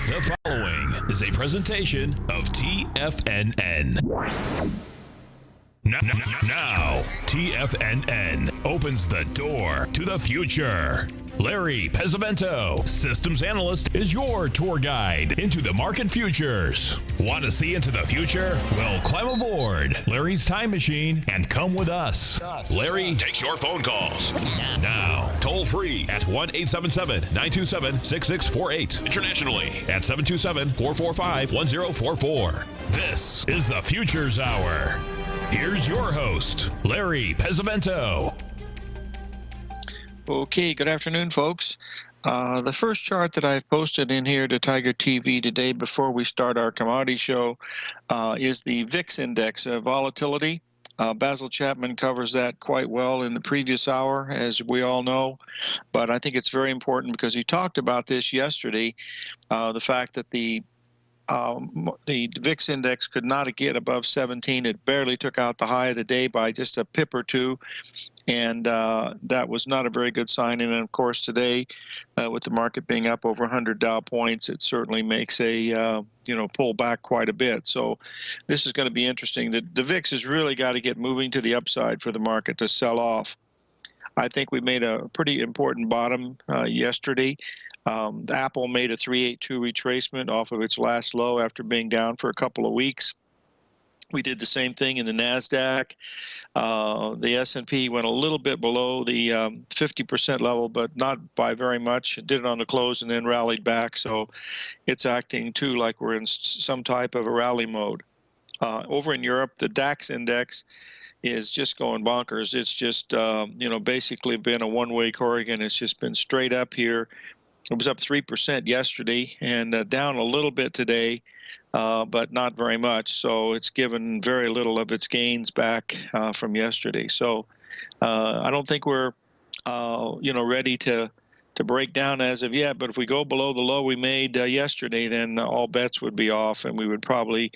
The following is a presentation of TFNN. Now, TFNN opens the door to the future. Larry Pesavento, systems analyst, is your tour guide into the market futures. Want to see into the future? Well, climb aboard Larry's time machine and come with us. Larry takes your phone calls. Now, toll free at 1-877-927-6648. Internationally at 727-445-1044. This is the Futures Hour. Here's your host, Larry Pesavento. Okay, good afternoon, folks. The first chart that I've posted in here to Tiger TV today before we start our commodity show is the VIX index volatility. Basil Chapman covers that quite well in the previous hour, as we all know. But I think it's very important because he talked about this yesterday, the fact that the VIX index could not get above 17. It barely took out the high of the day by just a pip or two. And that was not a very good sign. And of course, today, with the market being up over 100 Dow points, it certainly makes a pull back quite a bit. So this is going to be interesting. The VIX has really got to get moving to the upside for the market to sell off. I think we made a pretty important bottom yesterday. Apple made a 382 retracement off of its last low after being down for a couple of weeks. We did the same thing in the NASDAQ. The S&P went a little bit below the 50% level, but not by very much. It did it on the close and then rallied back. So it's acting, too, like we're in some type of a rally mode. Over in Europe, the DAX index is just going bonkers. It's just, basically been a one-way corrigan. It's just been straight up here. It was up 3% yesterday and down a little bit today. But not very much. So it's given very little of its gains back from yesterday. So I don't think we're, ready to break down as of yet. But if we go below the low we made yesterday, then all bets would be off, and we would probably,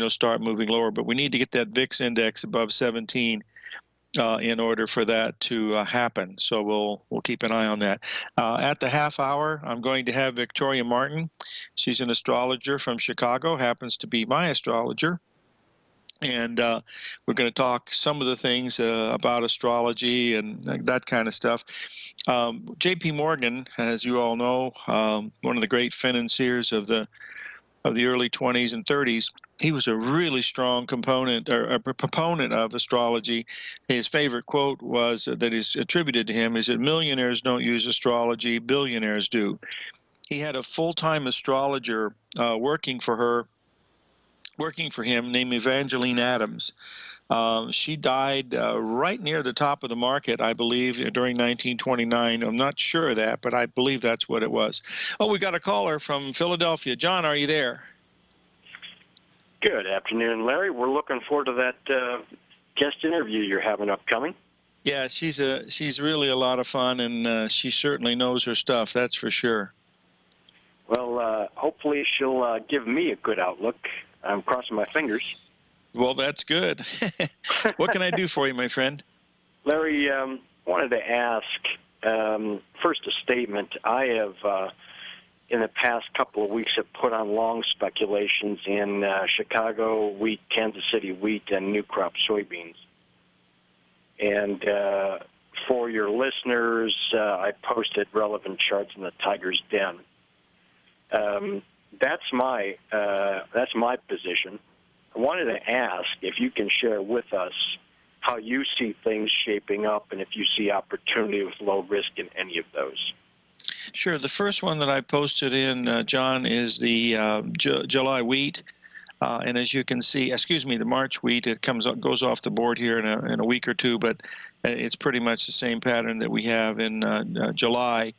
start moving lower. But we need to get that VIX index above 17 in order for that to happen. So we'll keep an eye on that. At the half hour, I'm going to have Victoria Martin. She's an astrologer from Chicago, happens to be my astrologer. And we're going to talk some of the things about astrology and that kind of stuff. J.P. Morgan, as you all know, one of the great financiers of the early 20s and 30s, he was a really strong component or a proponent of astrology. His favorite quote was that is attributed to him is that millionaires don't use astrology, billionaires do. He had a full-time astrologer working for him named Evangeline Adams. She died right near the top of the market, I believe, during 1929. I'm not sure of that, but I believe that's what it was. Oh, we got a caller from Philadelphia. John, are you there? Good afternoon, Larry. We're looking forward to that guest interview you're having upcoming. Yeah, she's really a lot of fun, and she certainly knows her stuff, that's for sure. Well, hopefully she'll give me a good outlook. I'm crossing my fingers. Well, that's good. What can I do for you, my friend? Larry, wanted to ask, first a statement. I have, in the past couple of weeks, have put on long speculations in Chicago wheat, Kansas City wheat, and new crop soybeans. And for your listeners, I posted relevant charts in the Tiger's Den. That's my position. I wanted to ask if you can share with us how you see things shaping up and if you see opportunity with low risk in any of those. Sure. The first one that I posted in, John, is the July wheat. And as you can see, the March wheat, it goes off the board here in a week or two, but it's pretty much the same pattern that we have in July.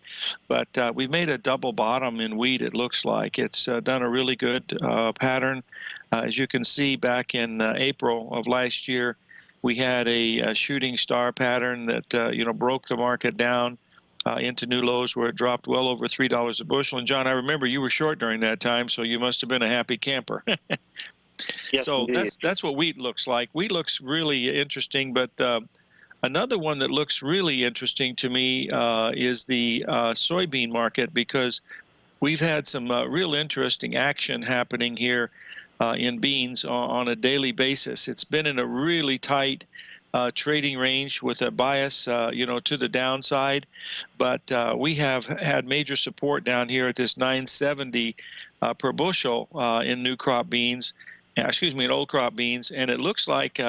But we've made a double bottom in wheat, it looks like. It's done a really good pattern. As you can see, back in April of last year, we had a shooting star pattern that broke the market down into new lows where it dropped well over $3 a bushel. And John, I remember you were short during that time, so you must have been a happy camper. Yes, so indeed. that's what wheat looks like. Wheat looks really interesting, but another one that looks really interesting to me is the soybean market, because we've had some real interesting action happening here in beans on a daily basis. It's been in a really tight trading range with a bias, to the downside, but we have had major support down here at this 970 per bushel in new crop beans. In old crop beans, and it looks like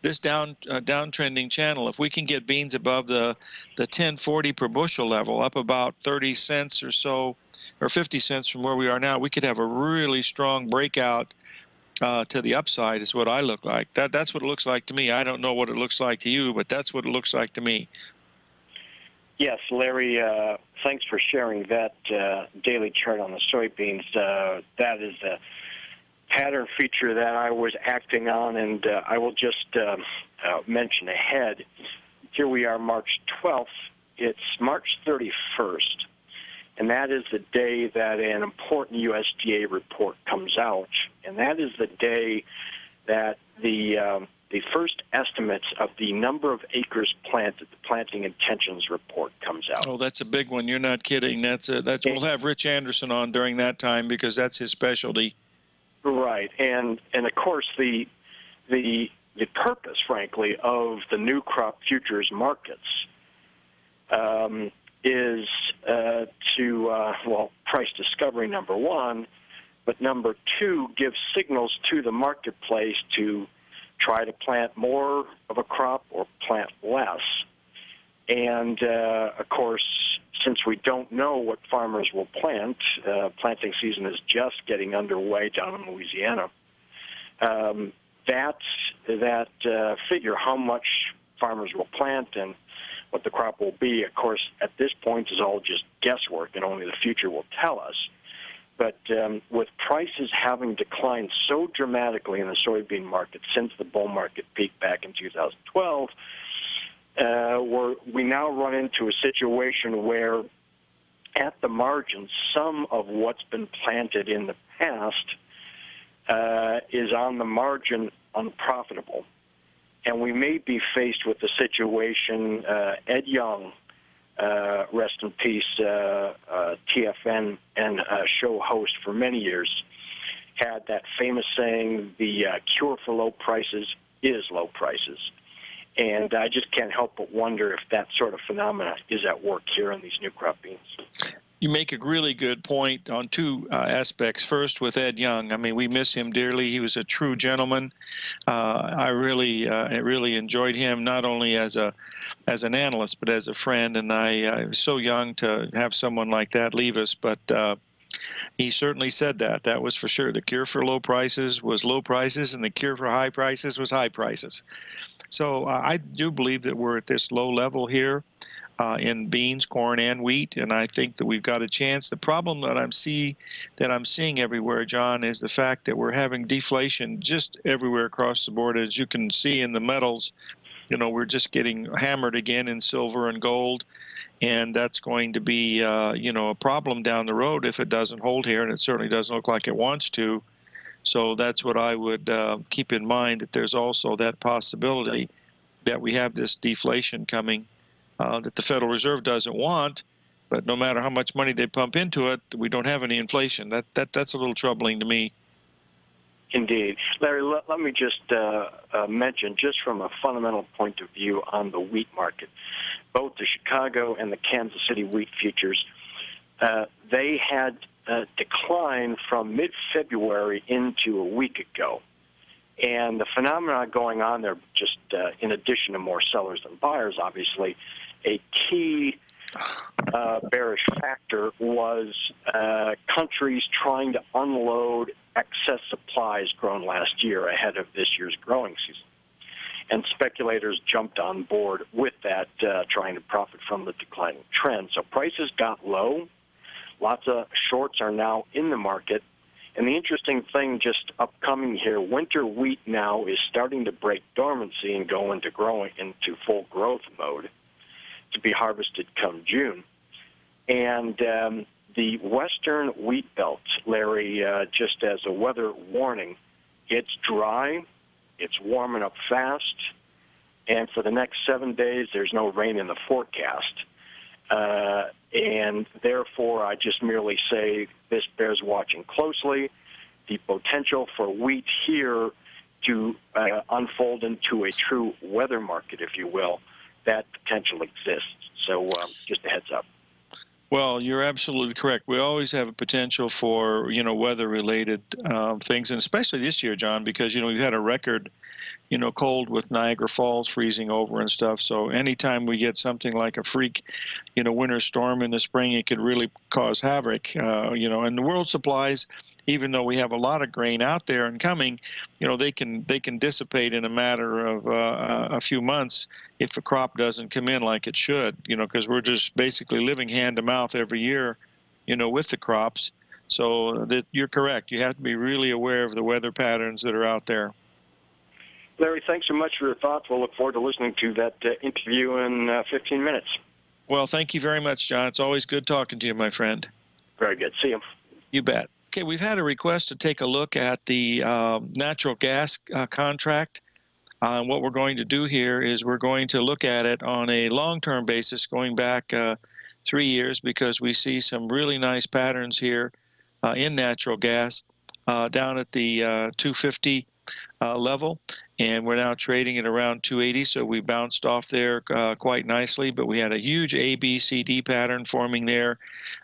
this downtrending channel, if we can get beans above the 1040 per bushel level, up about 30 cents or so, or 50 cents from where we are now, we could have a really strong breakout to the upside, is what I look like. That's what it looks like to me. I don't know what it looks like to you, but that's what it looks like to me. Yes, Larry, thanks for sharing that daily chart on the soybeans. That is a pattern feature that I was acting on, and I will just mention ahead. Here we are, March 12th. It's March 31st, and that is the day that an important USDA report comes out, and that is the day that the first estimates of the number of acres planted, the planting intentions report, comes out. Oh, that's a big one. You're not kidding. We'll have Rich Anderson on during that time because that's his specialty. Right, and of course the purpose, frankly, of the new crop futures markets is to price discovery, number one, but number two, give signals to the marketplace to try to plant more of a crop or plant less. And of course, since we don't know what farmers will plant, planting season is just getting underway down in Louisiana. That figure, how much farmers will plant and what the crop will be, of course, at this point is all just guesswork, and only the future will tell us. But with prices having declined so dramatically in the soybean market since the bull market peaked back in 2012, we now run into a situation where, at the margin, some of what's been planted in the past is on the margin unprofitable. And we may be faced with the situation, Ed Young, rest in peace, TFNN show host for many years, had that famous saying, the cure for low prices is low prices. And I just can't help but wonder if that sort of phenomena is at work here in these new crop beans. You make a really good point on two aspects. First, with Ed Young, I mean, we miss him dearly. He was a true gentleman. I really enjoyed him, not only as an analyst, but as a friend. And I was so young to have someone like that leave us, but he certainly said that. That was for sure. The cure for low prices was low prices, and the cure for high prices was high prices. So I do believe that we're at this low level here in beans, corn, and wheat, and I think that we've got a chance. The problem that I'm seeing everywhere, John, is the fact that we're having deflation just everywhere across the board. As you can see in the metals, we're just getting hammered again in silver and gold, and that's going to be a problem down the road if it doesn't hold here, and it certainly doesn't look like it wants to. So that's what I would keep in mind, that there's also that possibility that we have this deflation coming that the Federal Reserve doesn't want, but no matter how much money they pump into it, we don't have any inflation. That's a little troubling to me. Indeed. Larry, let me just mention, just from a fundamental point of view on the wheat market, both the Chicago and the Kansas City wheat futures, they had declined from mid-February into a week ago. And the phenomena going on there, just in addition to more sellers than buyers, obviously, a key bearish factor was countries trying to unload excess supplies grown last year ahead of this year's growing season. And speculators jumped on board with that, trying to profit from the declining trend. So prices got low. Lots of shorts are now in the market. And the interesting thing just upcoming here, winter wheat now is starting to break dormancy and go into full growth mode to be harvested come June. And the western wheat belt, Larry, just as a weather warning, it's dry, it's warming up fast, and for the next 7 days there's no rain in the forecast. And therefore, I just merely say this bears watching closely. The potential for wheat here to unfold into a true weather market, if you will, that potential exists. So just a heads up. Well, you're absolutely correct. We always have a potential for, weather-related things, and especially this year, John, because, we've had a record, cold with Niagara Falls freezing over and stuff. So anytime we get something like a freak, winter storm in the spring, it could really cause havoc, and the world supplies, even though we have a lot of grain out there and coming, they can dissipate in a matter of a few months if a crop doesn't come in like it should, because we're just basically living hand to mouth every year, with the crops. So you're correct. You have to be really aware of the weather patterns that are out there. Larry, thanks so much for your thoughts. We'll look forward to listening to that interview in 15 minutes. Well, thank you very much, John. It's always good talking to you, my friend. Very good. See you. You bet. Okay, we've had a request to take a look at the natural gas contract. What we're going to do here is we're going to look at it on a long-term basis going back 3 years, because we see some really nice patterns here in natural gas down at the 250 level, and we're now trading at around 280, so we bounced off there quite nicely, but we had a huge ABCD pattern forming there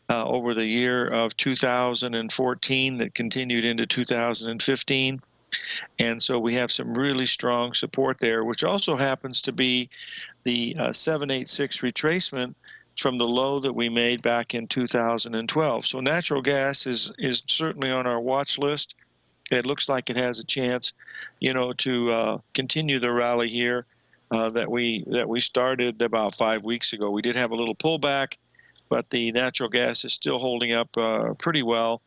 over the year of 2014 that continued into 2015. And so we have some really strong support there, which also happens to be the 786 retracement from the low that we made back in 2012. So natural gas is certainly on our watch list. It looks like it has a chance, to continue the rally here that we started about 5 weeks ago. We did have a little pullback, but the natural gas is still holding up pretty well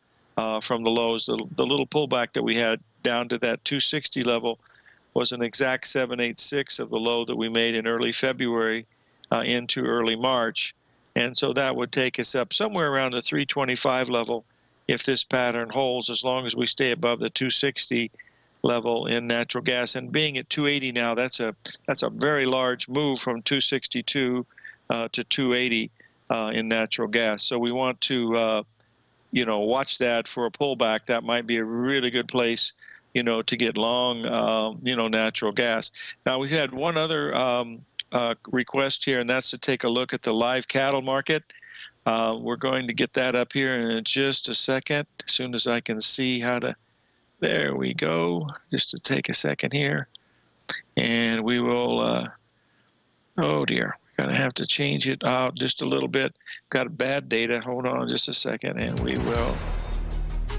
from the lows. The little pullback that we had down to that 260 level was an exact 786 of the low that we made in early February into early March. And so that would take us up somewhere around the 325 level if this pattern holds, as long as we stay above the 260 level in natural gas. And being at 280 now, that's a very large move from 262 to 280 in natural gas. So we want to watch that for a pullback. That might be a really good place to get long natural gas. Now we've had one other request here, and that's to take a look at the live cattle market. We're going to get that up here in just a second, as soon as I can see how to. There we go. Just to take a second here, and we will. Oh dear, we're going to have to change it out just a little bit. Got a bad data. Hold on just a second, and we will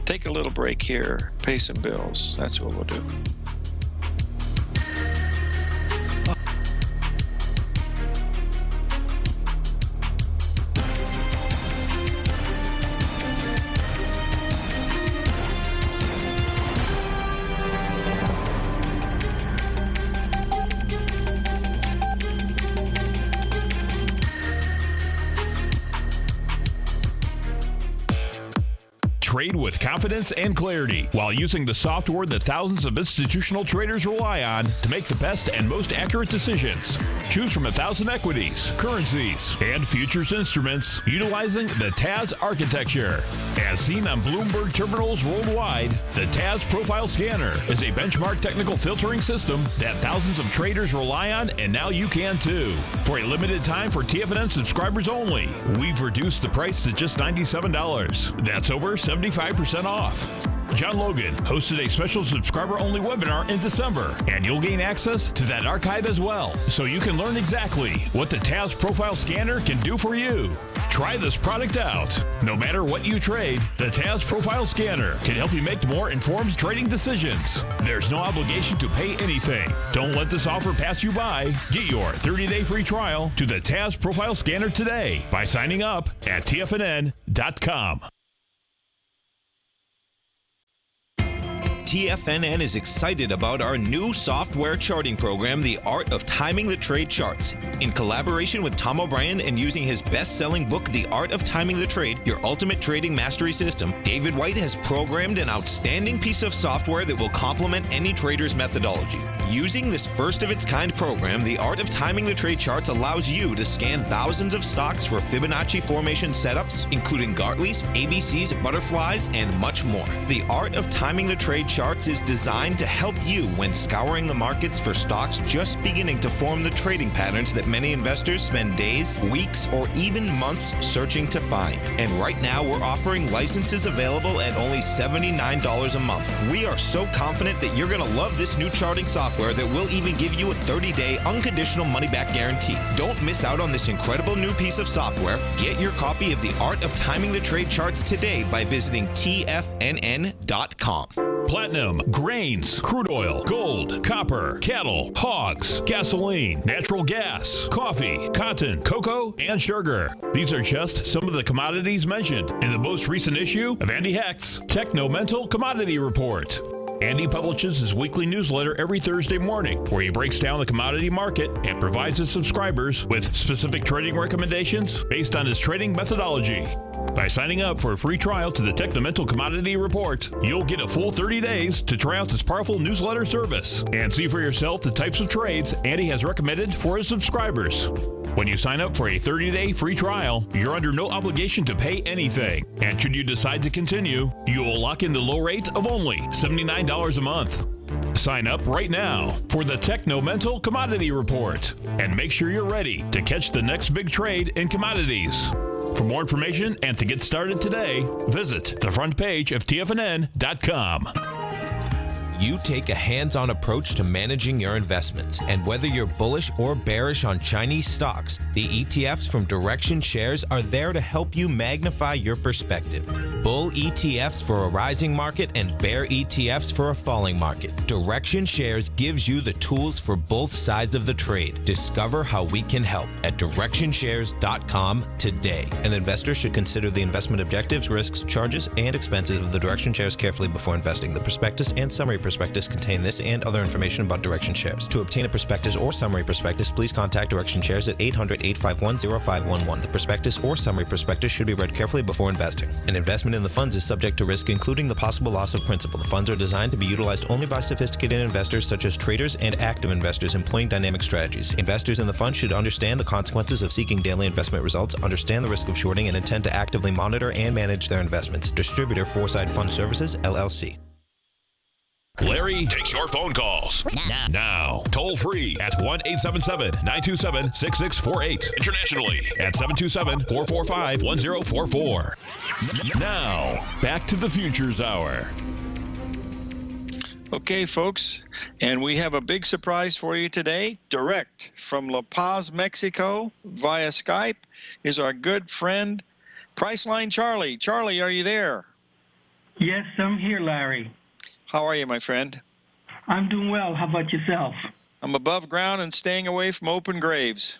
take a little break here. Pay some bills. That's what we'll do. Trade with confidence and clarity while using the software that thousands of institutional traders rely on to make the best and most accurate decisions. Choose from 1,000 equities, currencies, and futures instruments utilizing the TAS architecture. As seen on Bloomberg terminals worldwide, the TAS Profile Scanner is a benchmark technical filtering system that thousands of traders rely on, and now you can too. For a limited time for TFNN subscribers only, we've reduced the price to just $97. That's over 75% off. John Logan hosted a special subscriber-only webinar in December, and you'll gain access to that archive as well, so you can learn exactly what the TAS Profile Scanner can do for you. Try this product out. No matter what you trade, the TAS Profile Scanner can help you make more informed trading decisions. There's no obligation to pay anything. Don't let this offer pass you by. Get your 30-day free trial to the TAS Profile Scanner today by signing up at TFNN.com. TFNN is excited about our new software charting program, The Art of Timing the Trade Charts. In collaboration with Tom O'Brien and using his best-selling book, The Art of Timing the Trade, Your Ultimate Trading Mastery System, David White has programmed an outstanding piece of software that will complement any trader's methodology. Using this first-of-its-kind program, The Art of Timing the Trade Charts allows you to scan thousands of stocks for Fibonacci formation setups, including Gartley's, ABC's, butterflies, and much more. The Art of Timing the Trade Charts is designed to help you when scouring the markets for stocks just beginning to form the trading patterns that many investors spend days, weeks, or even months searching to find. And right now, we're offering licenses available at only $79 a month. We are so confident that you're going to love this new charting software that will even give you a 30-day unconditional money-back guarantee. Don't miss out on this incredible new piece of software. Get your copy of The Art of Timing the Trade Charts today by visiting TFNN.com. Platinum, grains, crude oil, gold, copper, cattle, hogs, gasoline, natural gas, coffee, cotton, cocoa, and sugar. These are just some of the commodities mentioned in the most recent issue of Andy Hecht's Techno-Mental Commodity Report. Andy publishes his weekly newsletter every Thursday morning, where he breaks down the commodity market and provides his subscribers with specific trading recommendations based on his trading methodology. By signing up for a free trial to the Techno-Mental Commodity Report, you'll get a full 30 days to try out this powerful newsletter service and see for yourself the types of trades Andy has recommended for his subscribers. When you sign up for a 30-day free trial, you're under no obligation to pay anything. And should you decide to continue, you will lock in the low rate of only $79 a month. Sign up right now for the Techno-Mental Commodity Report and make sure you're ready to catch the next big trade in commodities. For more information and to get started today, visit the front page of TFNN.com. You take a hands-on approach to managing your investments, and whether you're bullish or bearish on Chinese stocks, the ETFs from Direction Shares are there to help you magnify your perspective. Bull ETFs for a rising market and bear ETFs for a falling market. Direction Shares gives you the tools for both sides of the trade. Discover how we can help at DirectionShares.com today. An investor should consider the investment objectives, risks, charges, and expenses of the Direction Shares carefully before investing. The prospectus and summary prospectus contain this and other information about Direction Shares. To obtain a prospectus or summary prospectus, please contact Direction Shares at 800-851-0511. The prospectus or summary prospectus should be read carefully before investing. An investment in the funds is subject to risk, including the possible loss of principal. The funds are designed to be utilized only by sophisticated investors such as traders and active investors employing dynamic strategies. Investors in the fund should understand the consequences of seeking daily investment results, understand the risk of shorting, and intend to actively monitor and manage their investments. Distributor Foresight Fund Services, LLC. Larry takes your phone calls now. Toll free at 1-877-927-6648. Internationally at 727-445-1044. Now, back to the Futures Hour. Okay, folks, and we have a big surprise for you today. Direct from La Paz, Mexico, via Skype, is our good friend, Priceline Charlie. Charlie, are you there? Yes, I'm here, Larry. How are you, my friend? I'm doing well. How about yourself? I'm above ground and staying away from open graves.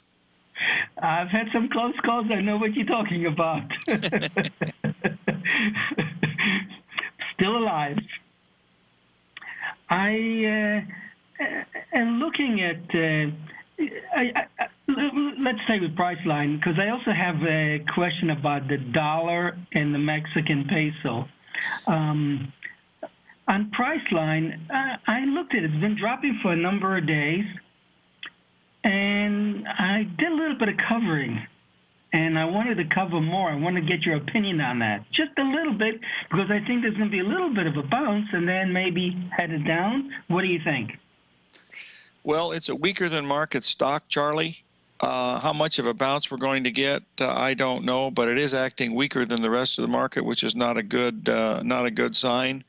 I've had some close calls. I know what you're talking about. Still alive. I am looking at, let's say with Priceline, because I also have a question about the dollar and the Mexican peso. On Priceline, I looked at it. It's been dropping for a number of days, and I did a little bit of covering, and I wanted to cover more. I want to get your opinion on that, just a little bit, because I think there's going to be a little bit of a bounce and then maybe headed down. What do you think? Well, it's a weaker than market stock, Charlie. How much of a bounce we're going to get, I don't know, but it is acting weaker than the rest of the market, which is not a good sign.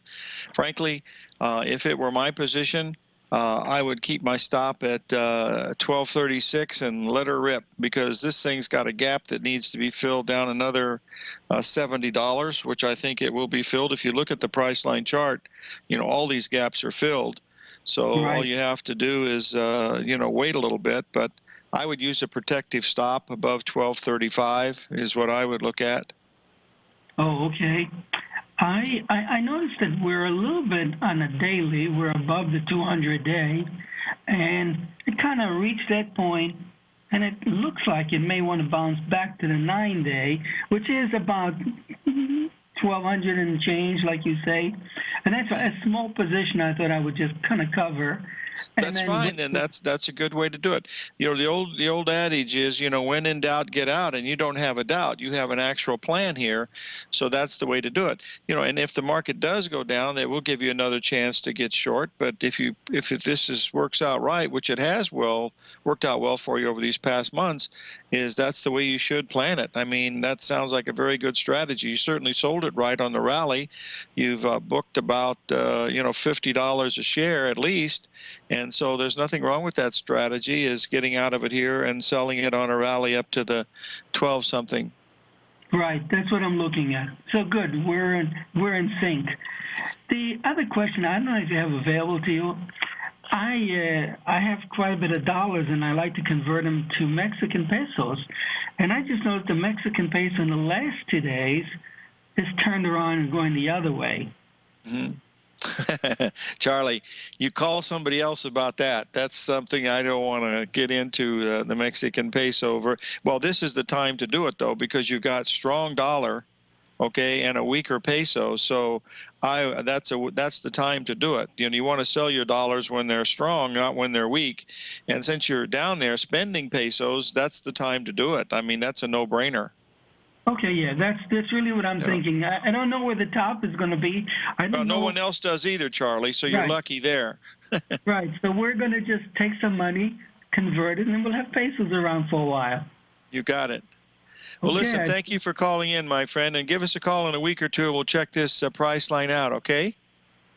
Frankly, if it were my position, I would keep my stop at 1236 and let her rip, because this thing's got a gap that needs to be filled down another $70, which I think it will be filled. If you look at the Priceline chart, all these gaps are filled. So Right. all you have to do is, wait a little bit, but I would use a protective stop above 1235 is what I would look at. Oh, okay. I noticed that we're a little bit on a daily. We're above the 200-day, and it kind of reached that point, and it looks like it may want to bounce back to the 9-day, which is about 1,200 and change, like you say. And that's a small position I thought I would just kind of cover. That's fine, and that's a good way to do it. You know, the old adage is, you know, when in doubt, get out, and you don't have a doubt. You have an actual plan here, so that's the way to do it. You know, and if the market does go down, it will give you another chance to get short. But if this works out right, which it has worked out well for you over these past months, that's the way you should plan it. I mean, that sounds like a very good strategy. You certainly sold it right on the rally. You've booked about $50 a share at least. And so there's nothing wrong with that strategy, is getting out of it here and selling it on a rally up to the 12-something. Right, that's what I'm looking at. So good, we're in sync. The other question, I don't know if you have available to you, I have quite a bit of dollars, and I like to convert them to Mexican pesos. And I just noticed the Mexican peso in the last 2 days is turned around and going the other way. Mm-hmm. Charlie, you call somebody else about that. That's something I don't want to get into, the Mexican peso. Well, this is the time to do it, though, because you've got strong dollar, okay, and a weaker peso. So that's the time to do it. You know, you want to sell your dollars when they're strong, not when they're weak. And since you're down there spending pesos, that's the time to do it. I mean, that's a no-brainer. Okay, yeah, that's really what I'm thinking. I don't know where the top is going to be. No one else does either, Charlie, so you're lucky there. Right, so we're going to just take some money, convert it, and then we'll have pesos around for a while. You got it. Well, listen, thank you for calling in, my friend, and give us a call in a week or two, and we'll check this price line out, okay?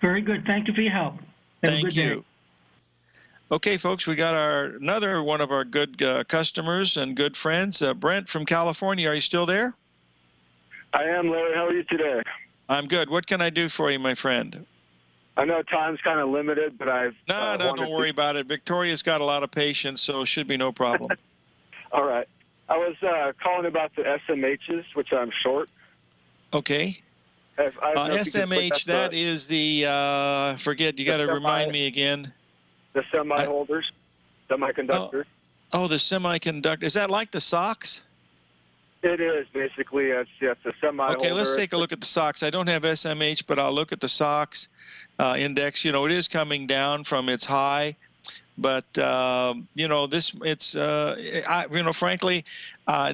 Very good. Thank you for your help. Thank you. Okay, folks, we got another one of our good customers and good friends, Brent from California. Are you still there? I am, Larry. How are you today? I'm good. What can I do for you, my friend? I know time's kind of limited, but I've... No, don't worry about it. Victoria's got a lot of patience, so it should be no problem. All right. I was calling about the SMHs, which I'm short. Okay. SMH, that is the, you got to remind me again. The semi-holders, semiconductors. Oh, the semiconductor. Is that like the SOX? It is, basically. It's a semi-holder. Okay, let's take a look at the SOX. I don't have SMH, but I'll look at the SOX index. You know, it is coming down from its high. But, frankly,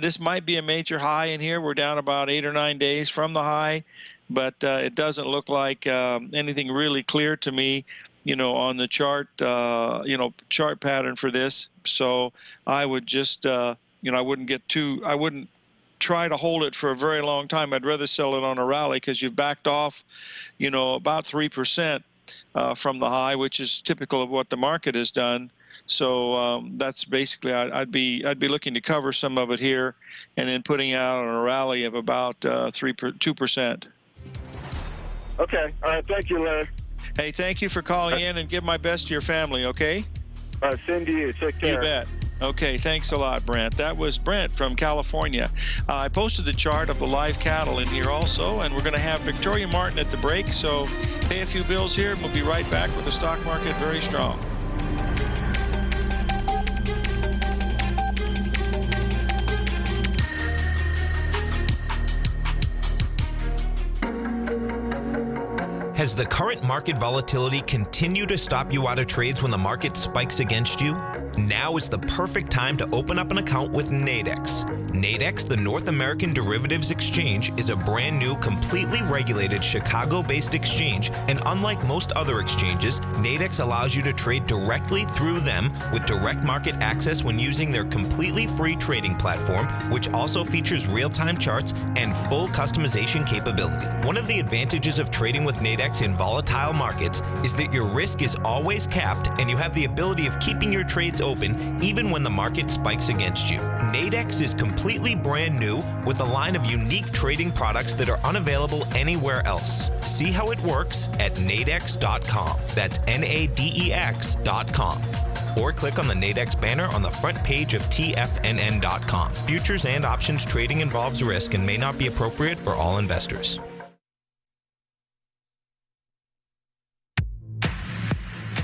this might be a major high in here. We're down about 8 or 9 days from the high, but it doesn't look like anything really clear to me, you know, on the chart, chart pattern for this. So I would just, I wouldn't try to hold it for a very long time. I'd rather sell it on a rally because you've backed off, about 3%. From the high, which is typical of what the market has done. So that's basically, I'd be looking to cover some of it here, and then putting out on a rally of about 2%. Okay. All right. Thank you, Larry. Hey, thank you for calling in, and give my best to your family. Okay. All right. Same to you. Take care. You bet. Okay, thanks a lot, Brent. That was Brent from California. I posted the chart of the live cattle in here also, and we're going to have Victoria Martin at the break, so pay a few bills here, and we'll be right back with the stock market very strong. Has the current market volatility continued to stop you out of trades when the market spikes against you? Now is the perfect time to open up an account with Nadex. Nadex, the North American Derivatives Exchange, is a brand new, completely regulated Chicago-based exchange, and unlike most other exchanges, Nadex allows you to trade directly through them with direct market access when using their completely free trading platform, which also features real-time charts and full customization capability. One of the advantages of trading with Nadex in volatile markets is that your risk is always capped and you have the ability of keeping your trades open even when the market spikes against you. Nadex is completely brand new with a line of unique trading products that are unavailable anywhere else. See how it works at nadex.com. That's NADEX.com. Or click on the Nadex banner on the front page of TFNN.com. Futures and options trading involves risk and may not be appropriate for all investors.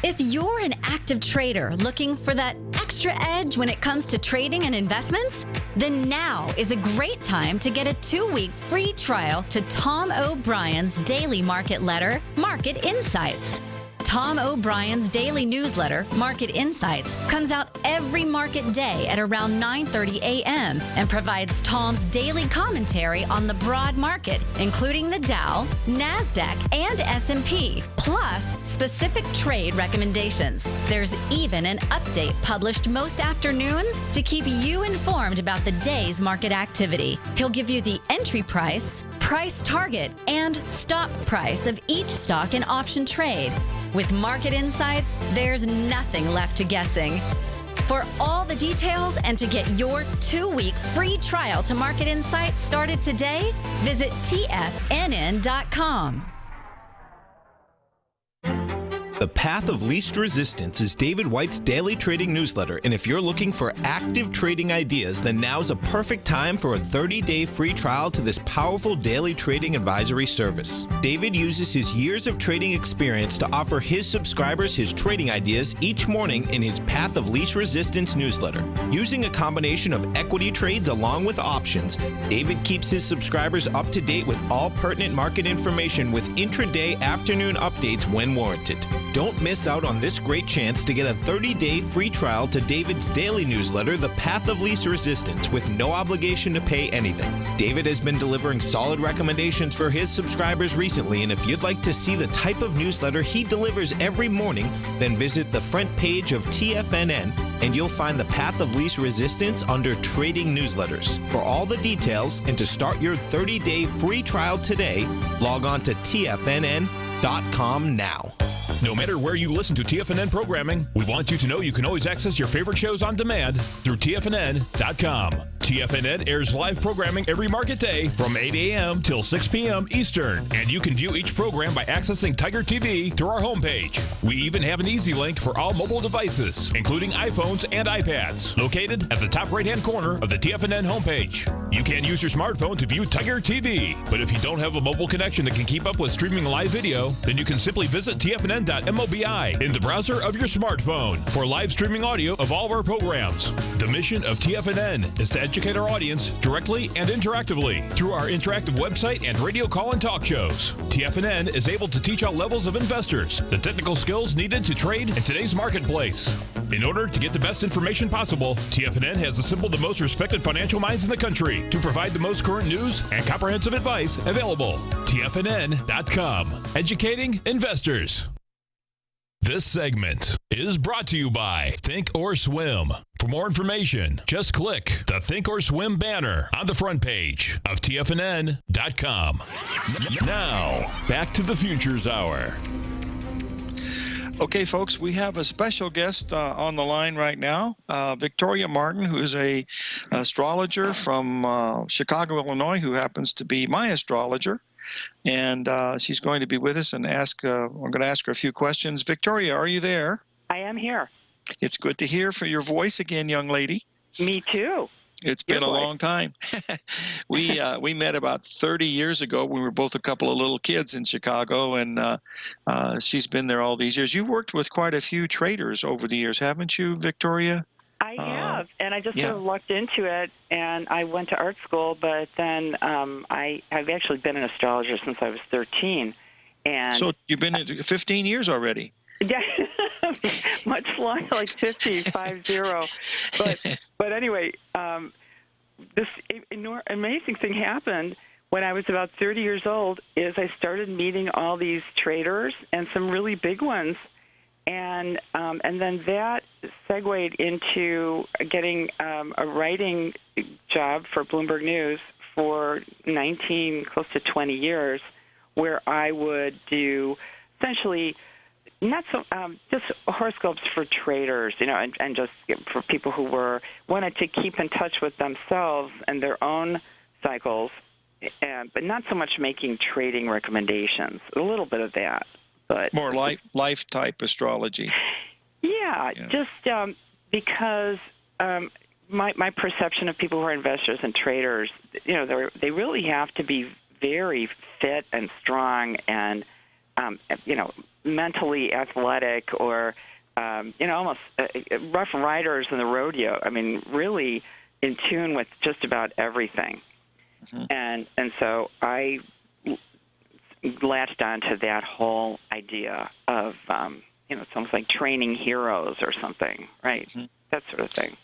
If you're an active trader looking for that extra edge when it comes to trading and investments, then now is a great time to get a 2-week free trial to Tom O'Brien's daily market letter, Market Insights. Tom O'Brien's daily newsletter, Market Insights, comes out every market day at around 9:30 a.m. and provides Tom's daily commentary on the broad market, including the Dow, NASDAQ, and S&P, plus specific trade recommendations. There's even an update published most afternoons to keep you informed about the day's market activity. He'll give you the entry price, price target, and stop price of each stock and option trade. With Market Insights, there's nothing left to guessing. For all the details and to get your 2-week free trial to Market Insights started today, visit TFNN.com. The Path of Least Resistance is David White's daily trading newsletter, and if you're looking for active trading ideas, then now's a perfect time for a 30-day free trial to this powerful daily trading advisory service. David uses his years of trading experience to offer his subscribers his trading ideas each morning in his Path of Least Resistance newsletter. Using a combination of equity trades along with options, David keeps his subscribers up to date with all pertinent market information with intraday afternoon updates when warranted. Don't miss out on this great chance to get a 30-day free trial to David's daily newsletter, The Path of Least Resistance, with no obligation to pay anything. David has been delivering solid recommendations for his subscribers recently, and if you'd like to see the type of newsletter he delivers every morning, then visit the front page of TFNN and you'll find the Path of Least Resistance under Trading Newsletters. For all the details and to start your 30-day free trial today, log on to TFNN.com now. No matter where you listen to TFNN programming, we want you to know you can always access your favorite shows on demand through TFNN.com. TFNN airs live programming every market day from 8 a.m. till 6 p.m. Eastern, and you can view each program by accessing Tiger TV through our homepage. We even have an easy link for all mobile devices, including iPhones and iPads, located at the top right-hand corner of the TFNN homepage. You can use your smartphone to view Tiger TV, but if you don't have a mobile connection that can keep up with streaming live video, then you can simply visit TFNN.mobi in the browser of your smartphone for live streaming audio of all of our programs. The mission of TFNN is to educate our audience directly and interactively through our interactive website and radio call and talk shows. TFNN is able to teach all levels of investors the technical skills needed to trade in today's marketplace. In order to get the best information possible, TFNN has assembled the most respected financial minds in the country to provide the most current news and comprehensive advice available. TFNN.com, educating investors. This segment is brought to you by Think or Swim. For more information, just click the Think or Swim banner on the front page of TFNN.com. Now, back to the Futures Hour. Okay, folks, we have a special guest on the line right now, Victoria Martin, who is a astrologer from Chicago, Illinois, who happens to be my astrologer. And she's going to be with us and I'm going to ask her a few questions. Victoria, are you there? I am here. It's good to hear for your voice again, young lady. Me too. It's been a long time. We met about 30 years ago when we were both a couple of little kids in Chicago, and she's been there all these years. You worked with quite a few traders over the years, haven't you, Victoria? I have, and I just sort of lucked into it, and I went to art school, but then I've actually been an astrologer since I was 13. And so you've been in 15 years already? Yeah, much longer, like 50. But anyway, this amazing thing happened when I was about 30 years old. Is I started meeting all these traders and some really big ones. And then that segued into getting a writing job for Bloomberg News for close to 20 years, where I would do essentially not so just horoscopes for traders, and just for people who wanted to keep in touch with themselves and their own cycles, but not so much making trading recommendations. A little bit of that. But more life type astrology. Yeah. Just because my perception of people who are investors and traders, they really have to be very fit and strong and mentally athletic or almost rough riders in the rodeo. I mean, really in tune with just about everything. And so I latched onto that whole idea of it's almost like training heroes or something, right? That sort of thing.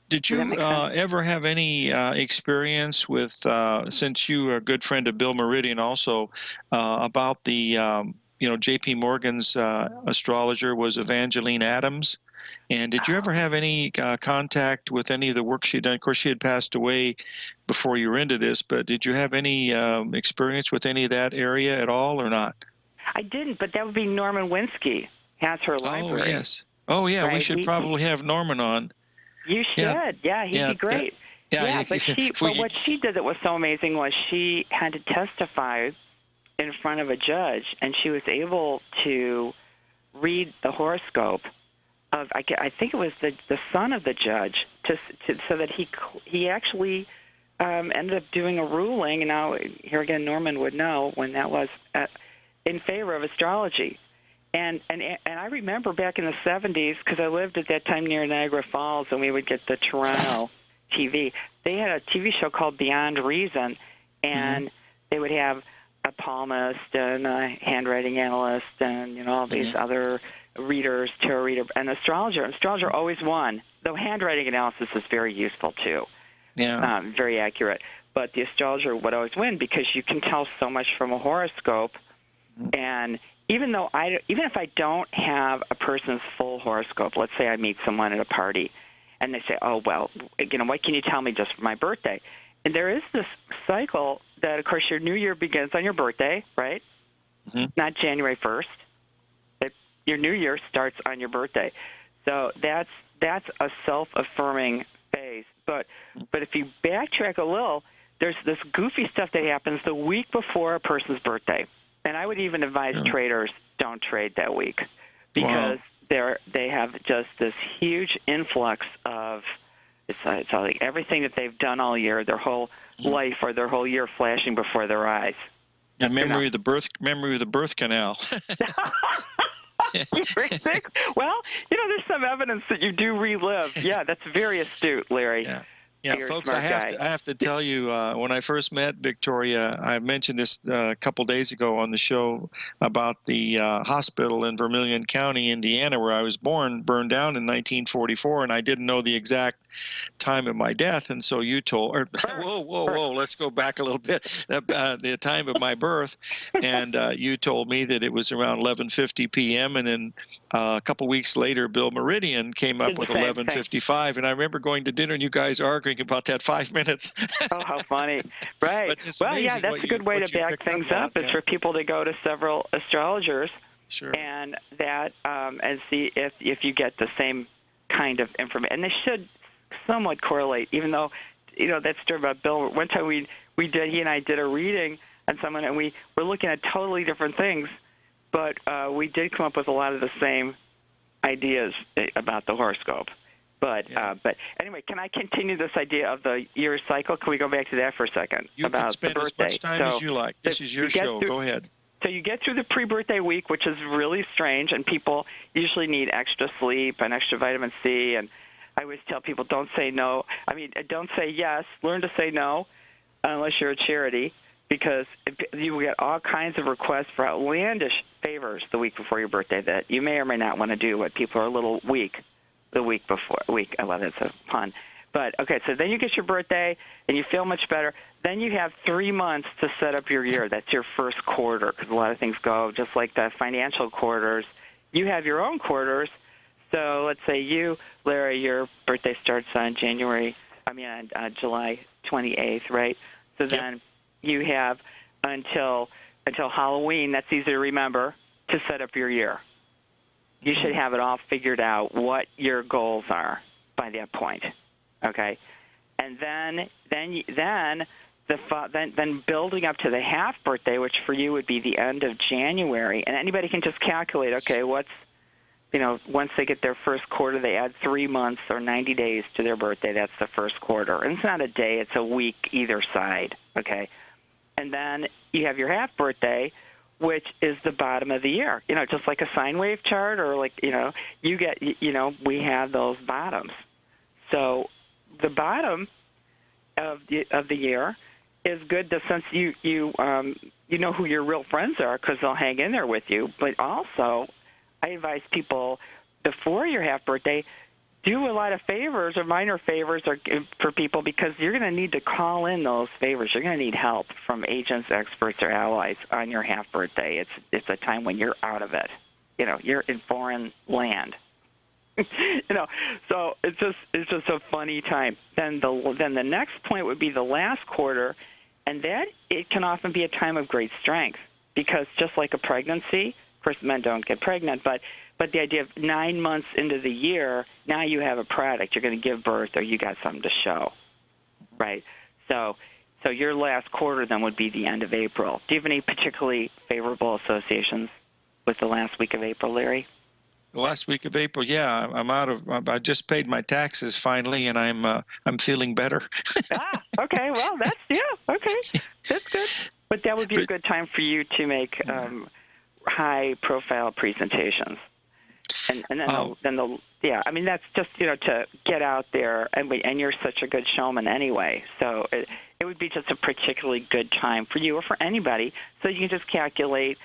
Did you ever have any experience with, since you are a good friend of Bill Meridian also, about the, J.P. Morgan's astrologer was Evangeline Adams? And did you ever have any contact with any of the work she'd done? Of course, she had passed away before you were into this, but did you have any experience with any of that area at all or not? I didn't, but that would be Norman Winsky, has her library. Oh, yes. Oh, yeah, right? We should probably have Norman on. You should. Yeah, he'd be great. But what she did that was so amazing was she had to testify in front of a judge, and she was able to read the horoscope of, I think it was the son of the judge, so that he actually ended up doing a ruling, and now here again Norman would know when that was, in favor of astrology. And I remember back in the 70s, because I lived at that time near Niagara Falls, and we would get the Toronto TV. They had a TV show called Beyond Reason, and they would have a palmist and a handwriting analyst and all these other readers, tarot reader, and astrologer. Astrologer always won, though handwriting analysis is very useful too. Yeah, very accurate. But the astrologer would always win because you can tell so much from a horoscope, and even if I don't have a person's full horoscope, let's say I meet someone at a party, and they say, "Oh, well, what can you tell me just for my birthday?" And there is this cycle that, of course, your new year begins on your birthday, right? Not January 1st. Your new year starts on your birthday. So that's a self-affirming phase. But if you backtrack a little, there's this goofy stuff that happens the week before a person's birthday. And I would even advise traders don't trade that week because they have just this huge influx of it's like everything that they've done all year, their whole life or their whole year flashing before their eyes. And memory of the birth canal. You're sick. Well, there's some evidence that you do relive. Yeah, that's very astute, Larry. Yeah, folks, I have to tell you, when I first met Victoria, I mentioned this a couple days ago on the show about the hospital in Vermilion County, Indiana, where I was born, burned down in 1944, and I didn't know the exact time of my death. And so you told, whoa, let's go back a little bit, the time of my birth, and you told me that it was around 11:50 p.m., and then a couple weeks later, Bill Meridian came up with 11:55, and I remember going to dinner and you guys arguing about that 5 minutes. Oh, how funny. Right. Well, yeah, that's a good way to back things up is for people to go to several astrologers and that and see if you get the same kind of information. And they should somewhat correlate, even though, that story about Bill, one time he and I did a reading on someone, and we were looking at totally different things, but we did come up with a lot of the same ideas about the horoscope. But anyway, can I continue this idea of the year cycle? Can we go back to that for a second? You about can spend the birthday? As much time as you like. This is your show. Go ahead. So you get through the pre-birthday week, which is really strange, and people usually need extra sleep and extra vitamin C. And I always tell people, don't say no. I mean, don't say yes. Learn to say no, unless you're a charity, because you will get all kinds of requests for outlandish favors the week before your birthday that you may or may not want to do, but people are a little weak. The week before. Well, that's a pun. But, okay, so then you get your birthday, and you feel much better. Then you have 3 months to set up your year. That's your first quarter, because a lot of things go just like the financial quarters. You have your own quarters. So let's say you, Larry, your birthday starts on July 28th, right? So then you have until Halloween, that's easy to remember, to set up your year. You should have it all figured out what your goals are by that point, okay? And then building up to the half birthday, which for you would be the end of January, and anybody can just calculate, okay, once they get their first quarter, they add 3 months or 90 days to their birthday. That's the first quarter. And it's not a day, it's a week either side, okay? And then you have your half birthday, which is the bottom of the year. Just like a sine wave chart, or like, we have those bottoms. So the bottom of the year is good, since you know who your real friends are, because they'll hang in there with you. But also, I advise people before your half birthday, do a lot of favors or minor favors for people, because you're going to need to call in those favors. You're going to need help from agents, experts, or allies on your half birthday. It's a time when you're out of it. You're in foreign land. So it's just a funny time. Then the next point would be the last quarter, and that it can often be a time of great strength, because just like a pregnancy, of course men don't get pregnant, but the idea of 9 months into the year, now you have a product. You're going to give birth, or you got something to show, right? So your last quarter then would be the end of April. Do you have any particularly favorable associations with the last week of April, Larry? The last week of April, yeah, I just paid my taxes finally, and I'm feeling better. Okay. Well, okay. That's good. But that would be a good time for you to make high-profile presentations. And then I mean, that's just to get out there, and you're such a good showman anyway. So it would be just a particularly good time for you or for anybody. So you can just calculate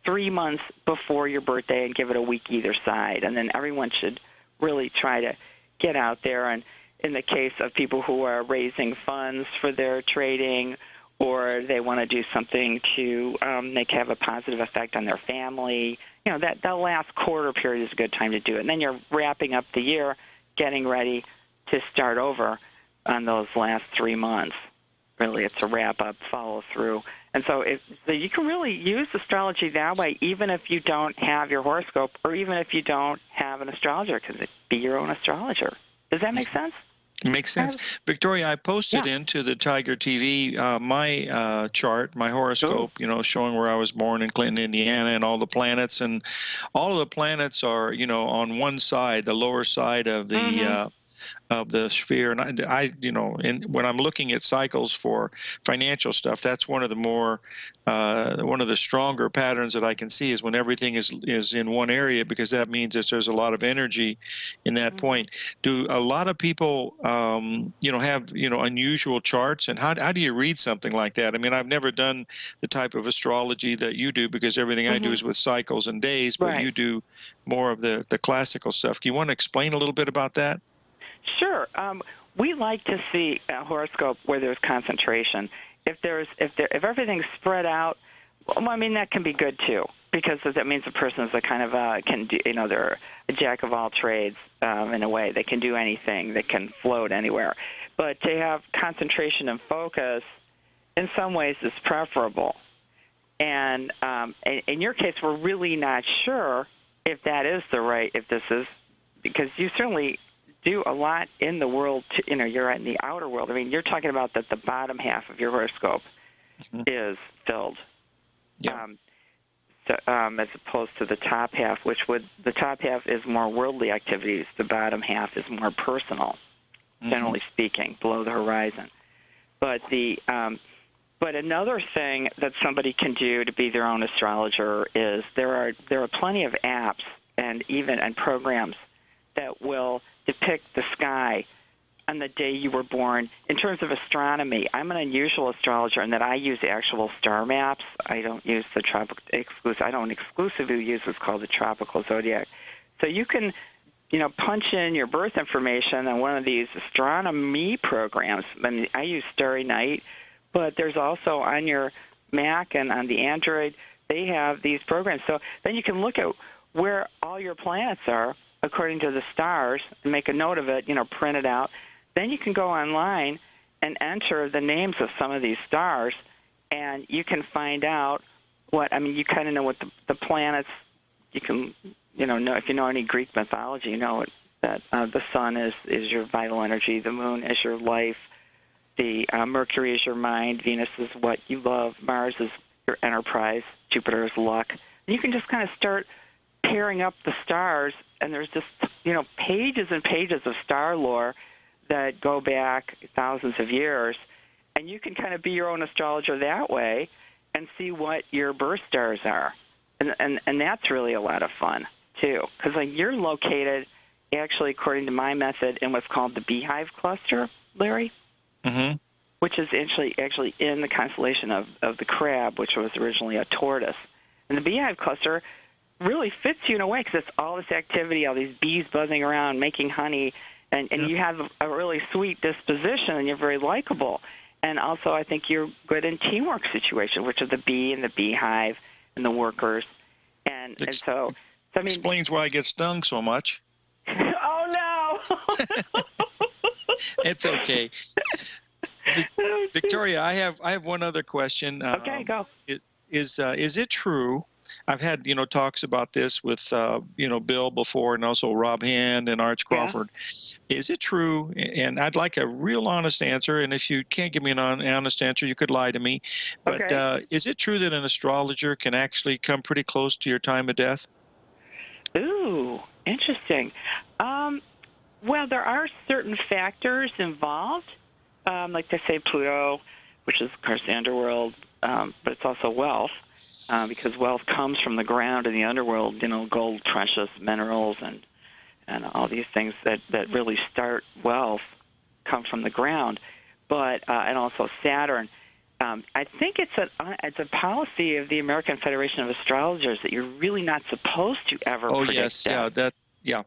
3 months before your birthday and give it a week either side, and then everyone should really try to get out there. And in the case of people who are raising funds for their trading, or they want to do something to have a positive effect on their family, that last quarter period is a good time to do it. And then you're wrapping up the year, getting ready to start over on those last 3 months. Really, it's a wrap-up, follow-through. And so you can really use astrology that way, even if you don't have your horoscope, or even if you don't have an astrologer, because be your own astrologer. Does that make sense? Makes sense. Victoria, I posted into the Tiger TV my chart, my horoscope, showing where I was born in Clinton, Indiana, and all the planets. And all of the planets are, on one side, the lower side of the sphere. And when I'm looking at cycles for financial stuff, that's one of the more one of the stronger patterns that I can see, is when everything is in one area, because that means that there's a lot of energy in that point. Do a lot of people have unusual charts, and how do you read something like that? I mean, I've never done the type of astrology that you do, because everything I do is with cycles and days, but you do more of the classical stuff. Do you want to explain a little bit about that? Sure. We like to see a horoscope where there's concentration. If everything's spread out, well, I mean, that can be good too, because that means the person is a kind of they're a jack of all trades in a way. They can do anything. They can float anywhere. But to have concentration and focus, in some ways, is preferable. And in your case, we're really not sure if that is if this is, because you certainly do a lot in the world. You're in the outer world. I mean, you're talking about that the bottom half of your horoscope is filled, as opposed to the top half, the top half is more worldly activities. The bottom half is more personal, generally speaking, below the horizon. But but another thing that somebody can do to be their own astrologer is there are plenty of apps and programs that will depict the sky on the day you were born. In terms of astronomy, I'm an unusual astrologer in that I use actual star maps. I don't use I don't exclusively use what's called the tropical zodiac. So you can, punch in your birth information on one of these astronomy programs. I mean, I use Starry Night, but there's also on your Mac and on the Android, they have these programs. So then you can look at where all your planets are according to the stars, and make a note of it, print it out. Then you can go online and enter the names of some of these stars, and you can find out you kind of know what the planets, you can, know if you know any Greek mythology, you know that the sun is your vital energy, the moon is your life, the Mercury is your mind, Venus is what you love, Mars is your enterprise, Jupiter is luck. And you can just kind of start pairing up the stars, and there's just, pages and pages of star lore that go back thousands of years, and you can kind of be your own astrologer that way. and see what your birth stars are. And that's really a lot of fun, too, because like, you're located, actually, according to my method, in what's called the Beehive Cluster, Larry, which is actually in the constellation of the Crab, which was originally a tortoise. And the Beehive Cluster really fits you in a way because it's all this activity, all these bees buzzing around, making honey, and you have a really sweet disposition, and you're very likable. And also, I think you're good in teamwork situations, which are the bee and the beehive and the workers. And so I mean, explains why I get stung so much. Oh, no. It's okay. Victoria, I have one other question. Okay, go. Is it true? I've had talks about this with Bill before, and also Rob Hand and Arch Crawford. Yeah. Is it true? And I'd like a real honest answer. And if you can't give me an honest answer, you could lie to me. But is it true that an astrologer can actually come pretty close to your time of death? Ooh, interesting. Well, there are certain factors involved, like they say Pluto, which is, of course, the underworld, but it's also wealth. Because wealth comes from the ground in the underworld, gold, precious minerals, and all these things that really start wealth come from the ground. But and also Saturn. I think it's a policy of the American Federation of Astrologers that you're really not supposed to ever predict death.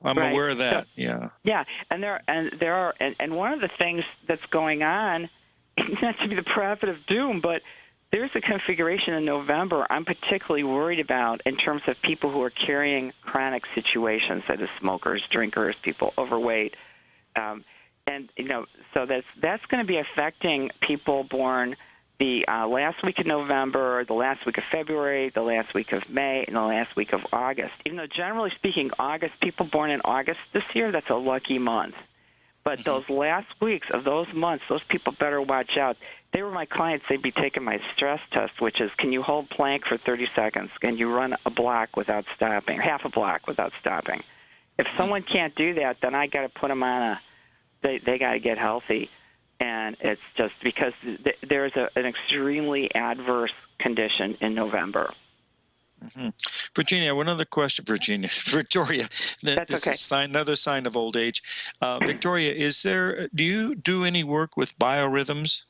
I'm aware of that. And one of the things that's going on, not to be the prophet of doom, but there's a configuration in November I'm particularly worried about in terms of people who are carrying chronic situations, that is smokers, drinkers, people overweight. So that's going to be affecting people born the last week of November, the last week of February, the last week of May, and the last week of August. Even though generally speaking, people born in August this year, that's a lucky month. But those last weeks of those months, those people better watch out. They were my clients. They'd be taking my stress test, which is, can you hold plank for 30 seconds? Can you run a block without stopping, half a block without stopping? If someone can't do that, then I got to put them on they got to get healthy. And it's just because there's an extremely adverse condition in November. Virginia, one other question. Victoria, this is another sign of old age. Victoria, do you do any work with biorhythms?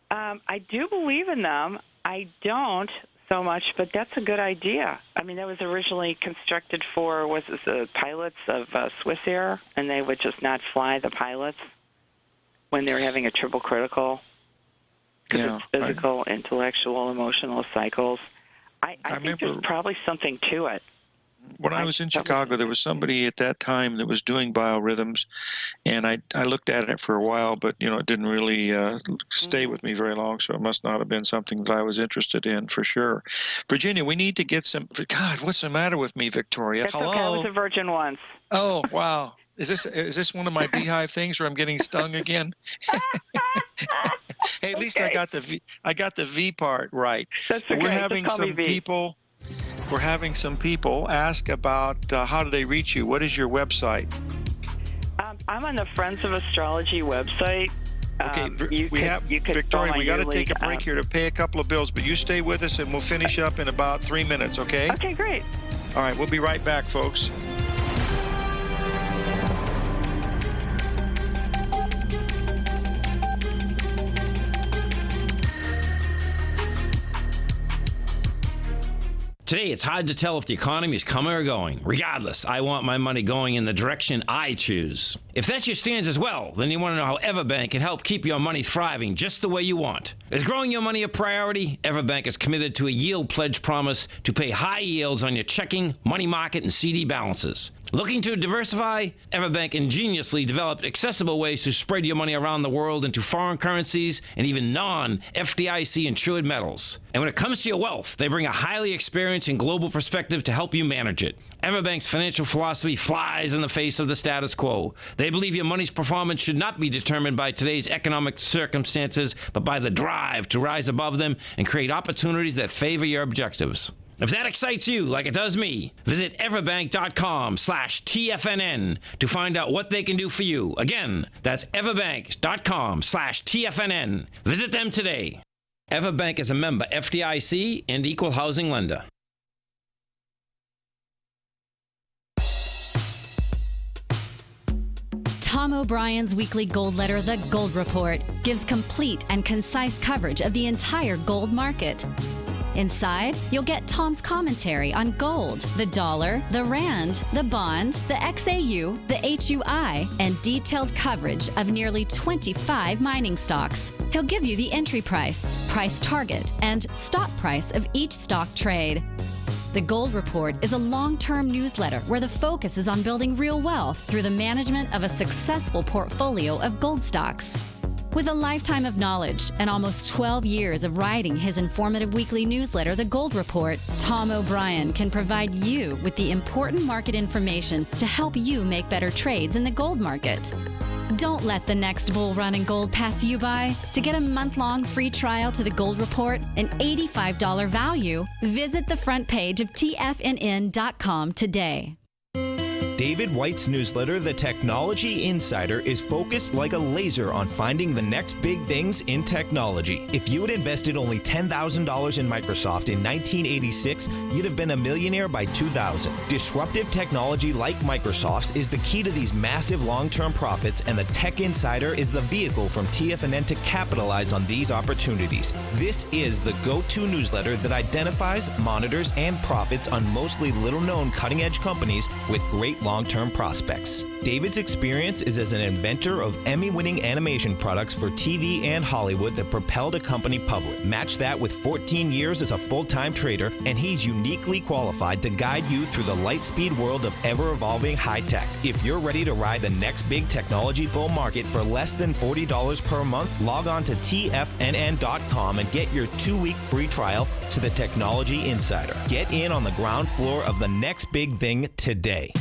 I do believe in them. I don't so much, but that's a good idea. I mean, that was originally constructed for the pilots of Swiss Air, and they would just not fly the pilots when they were having a triple critical. Because it's physical, intellectual, emotional cycles. I think there's probably something to it. When I was in Chicago, there was somebody at that time that was doing biorhythms, and I looked at it for a while, but it didn't really stay with me very long, so it must not have been something that I was interested in for sure. Virginia, we need to get some. God, what's the matter with me, Victoria? That's Hello. Okay. I was a virgin once. Oh wow, is this one of my beehive things where I'm getting stung again? Hey, at least I got the V part right. That's okay. We're having some people ask about how do they reach you? What is your website? I'm on the Friends of Astrology website. Okay, Victoria, we got to take a break here to pay a couple of bills, but you stay with us and we'll finish up in about 3 minutes, okay? Okay, great. All right, we'll be right back, folks. Today, it's hard to tell if the economy is coming or going. Regardless, I want my money going in the direction I choose. If that's your stance as well, then you want to know how Everbank can help keep your money thriving just the way you want. Is growing your money a priority? Everbank is committed to a yield pledge promise to pay high yields on your checking, money market, and CD balances. Looking to diversify? Everbank ingeniously developed accessible ways to spread your money around the world into foreign currencies and even non-FDIC insured metals. And when it comes to your wealth, they bring a highly experienced and global perspective to help you manage it. Everbank's financial philosophy flies in the face of the status quo. They believe your money's performance should not be determined by today's economic circumstances, but by the drive to rise above them and create opportunities that favor your objectives. If that excites you like it does me, visit everbank.com/TFNN to find out what they can do for you. Again, that's everbank.com/TFNN. Visit them today. Everbank is a member FDIC and equal housing lender. Tom O'Brien's weekly gold letter, The Gold Report, gives complete and concise coverage of the entire gold market. Inside, you'll get Tom's commentary on gold, the dollar, the rand, the bond, the XAU, the HUI, and detailed coverage of nearly 25 mining stocks. He'll give you the entry price, price target, and stop price of each stock trade. The Gold Report is a long-term newsletter where the focus is on building real wealth through the management of a successful portfolio of gold stocks. With a lifetime of knowledge and almost 12 years of writing his informative weekly newsletter, The Gold Report, Tom O'Brien can provide you with the important market information to help you make better trades in the gold market. Don't let the next bull run in gold pass you by. To get a month-long free trial to The Gold Report, an $85 value, visit the front page of TFNN.com today. David White's newsletter, The Technology Insider, is focused like a laser on finding the next big things in technology. If you had invested only $10,000 in Microsoft in 1986, you'd have been a millionaire by 2000. Disruptive technology like Microsoft's is the key to these massive long-term profits, and the Tech Insider is the vehicle from TFNN to capitalize on these opportunities. This is the go-to newsletter that identifies, monitors, and profits on mostly little-known cutting-edge companies with great long-term prospects. David's experience is as an inventor of Emmy-winning animation products for TV and Hollywood that propelled a company public. Match that with 14 years as a full-time trader, and he's uniquely qualified to guide you through the light-speed world of ever-evolving high-tech. If you're ready to ride the next big technology bull market for less than $40 per month, log on to TFNN.com and get your 2-week free trial to the Technology Insider. Get in on the ground floor of the next big thing today.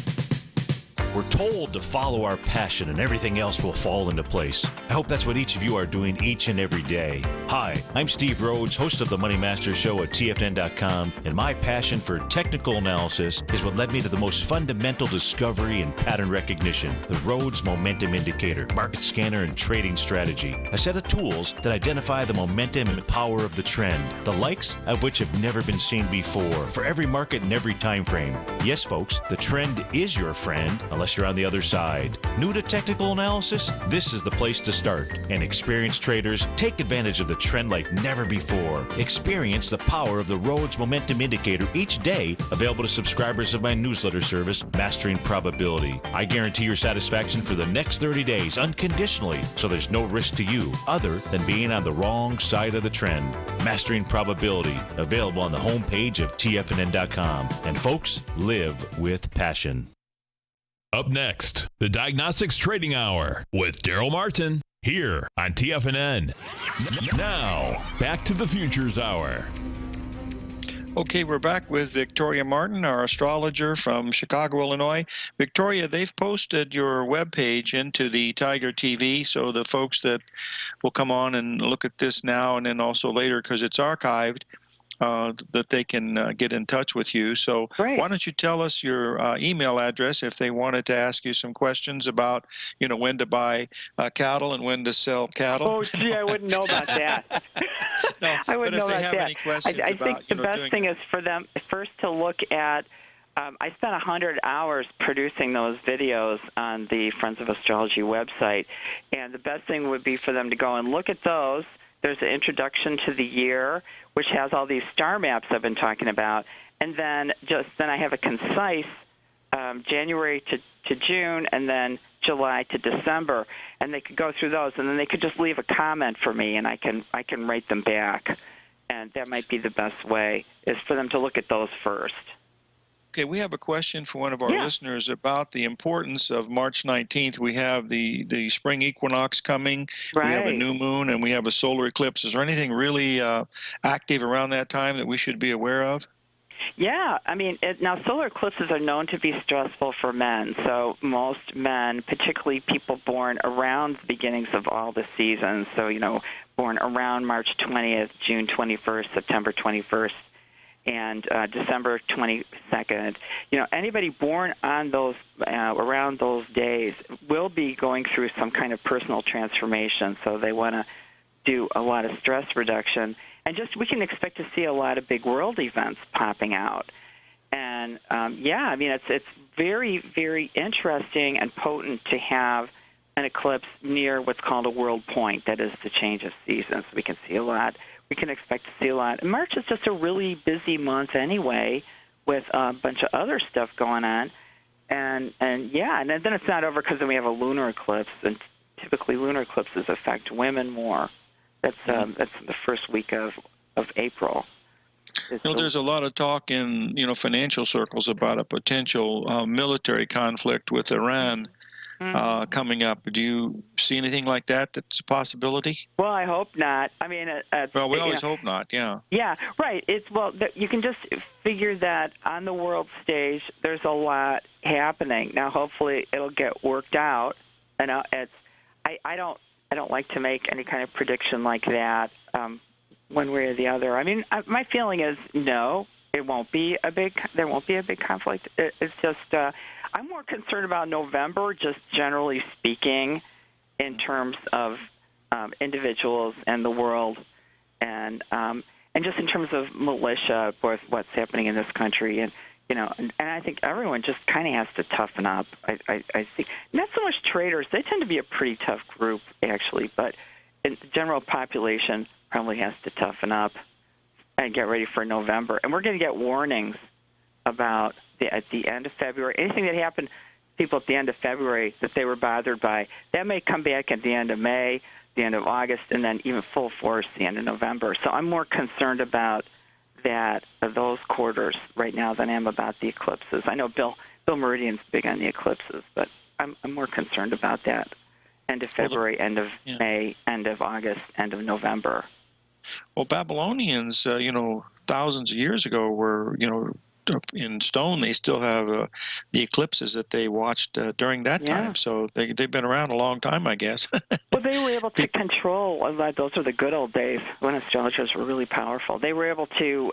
We're told to follow our passion and everything else will fall into place. I hope that's what each of you are doing each and every day. Hi, I'm Steve Rhodes, host of the Money Master Show at TFNN.com, and my passion for technical analysis is what led me to the most fundamental discovery in pattern recognition, the Rhodes Momentum Indicator, market scanner, and trading strategy. A set of tools that identify the momentum and power of the trend, the likes of which have never been seen before, for every market and every time frame. Yes, folks, the trend is your friend, unless you're on the other side. New to technical analysis? This is the place to start. And experienced traders take advantage of the trend like never before. Experience the power of the Rhodes Momentum Indicator each day, available to subscribers of my newsletter service, Mastering Probability. I guarantee your satisfaction for the next 30 days unconditionally, so there's no risk to you other than being on the wrong side of the trend. Mastering Probability, available on the homepage of TFNN.com. And folks, live with passion. Up next, the Diagnostics Trading Hour with Daryl Martin here on TFNN. Now, back to the Futures Hour. Okay, we're back with Victoria Martin, our astrologer from Chicago, Illinois. Victoria, they've posted your webpage into the Tiger TV, so the folks that will come on and look at this now and then also later, because it's archived, that they can get in touch with you. So Great. Why don't you tell us your email address if they wanted to ask you some questions about, when to buy cattle and when to sell cattle? Oh, gee, I wouldn't know about that. No, I wouldn't know about that. I think the best thing is for them first to look at. I spent 100 hours producing those videos on the Friends of Astrology website, and the best thing would be for them to go and look at those. There's an introduction to the year, which has all these star maps I've been talking about, and then I have a concise January to June, and then July to December, and they could go through those, and then they could just leave a comment for me, and I can write them back, and that might be the best way is for them to look at those first. Okay, we have a question for one of our listeners about the importance of March 19th. We have the spring equinox coming. Right. We have a new moon, and we have a solar eclipse. Is there anything really active around that time that we should be aware of? Yeah, I mean, now solar eclipses are known to be stressful for men. So most men, particularly people born around the beginnings of all the seasons, so, born around March 20th, June 21st, September 21st, and December 22nd, anybody born on those around those days will be going through some kind of personal transformation. So they want to do a lot of stress reduction. And just we can expect to see a lot of big world events popping out. And, I mean, it's very, very interesting and potent to have an eclipse near what's called a world point, that is the change of seasons. We can see a lot. We can expect to see a lot. And March is just a really busy month anyway, with a bunch of other stuff going on. And then it's not over because then we have a lunar eclipse, and typically lunar eclipses affect women more. That's the first week of April. There's a lot of talk in financial circles about a potential military conflict with Iran coming up. Do you see anything like that that's a possibility? Well, I hope not. I mean, we always hope not. Yeah. Yeah, right. You can just figure that on the world stage, there's a lot happening. Now, hopefully, it'll get worked out. And I don't like to make any kind of prediction like that. One way or the other. I mean, my feeling is no, there won't be a big conflict. It's just I'm more concerned about November, just generally speaking, in terms of individuals and the world, and just in terms of militia, with what's happening in this country, and I think everyone just kind of has to toughen up. I think not so much traders; they tend to be a pretty tough group, actually, but in the general population probably has to toughen up and get ready for November. And we're going to get warnings about at the end of February. Anything that happened to people at the end of February that they were bothered by, that may come back at the end of May, the end of August, and then even full force the end of November. So I'm more concerned about those quarters right now than I am about the eclipses. I know Bill Meridian's big on the eclipses, but I'm more concerned about that. End of February, end of May, end of August, end of November. Well, Babylonians, thousands of years ago were, in stone. They still have the eclipses that they watched during that time. So they've been around a long time, I guess. Well, they were able to control. Those are the good old days when astrologers were really powerful. They were able to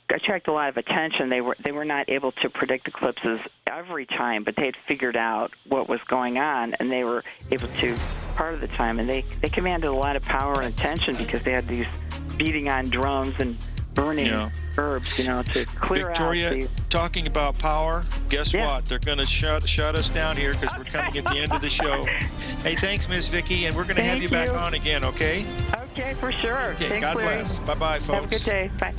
attract a lot of attention. They were not able to predict eclipses every time, but they had figured out what was going on, and they were able to part of the time. And they commanded a lot of power and attention because they had these beating on drums and burning herbs, to clear Victoria, out. Victoria, talking about power, guess what? They're going to shut us down here because we're coming at the end of the show. Hey, thanks, Ms. Vicki, and we're going to have you back on again, okay? Okay, for sure. Okay, thanks, God Larry. bless. Bye-bye, folks. Have a good day. Bye.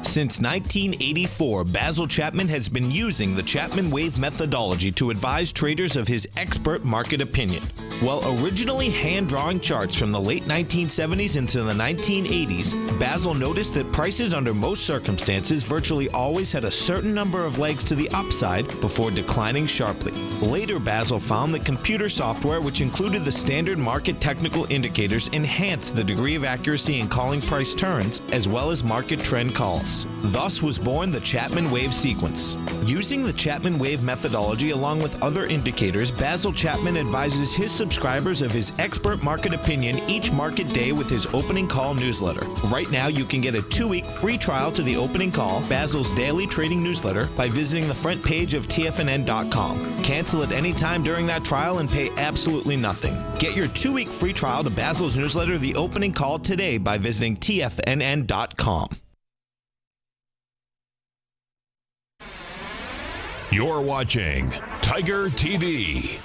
Since 1984, Basil Chapman has been using the Chapman Wave methodology to advise traders of his expert market opinion. While originally hand-drawing charts from the late 1970s into the 1980s, Basil noticed that prices under most circumstances virtually always had a certain number of legs to the upside before declining sharply. Later, Basil found that computer software, which included the standard market technical indicators, enhanced the degree of accuracy in calling price turns, as well as market trend calls. Thus was born the Chapman Wave sequence. Using the Chapman Wave methodology along with other indicators, Basil Chapman advises his subscribers of his expert market opinion each market day with his opening call newsletter. Right now, you can get a 2-week free trial to the opening call, Basil's daily trading newsletter, by visiting the front page of TFNN.com. Cancel at any time during that trial and pay absolutely nothing. Get your 2-week free trial to Basil's newsletter, The Opening Call, today by visiting TFNN.com. You're watching Tiger TV.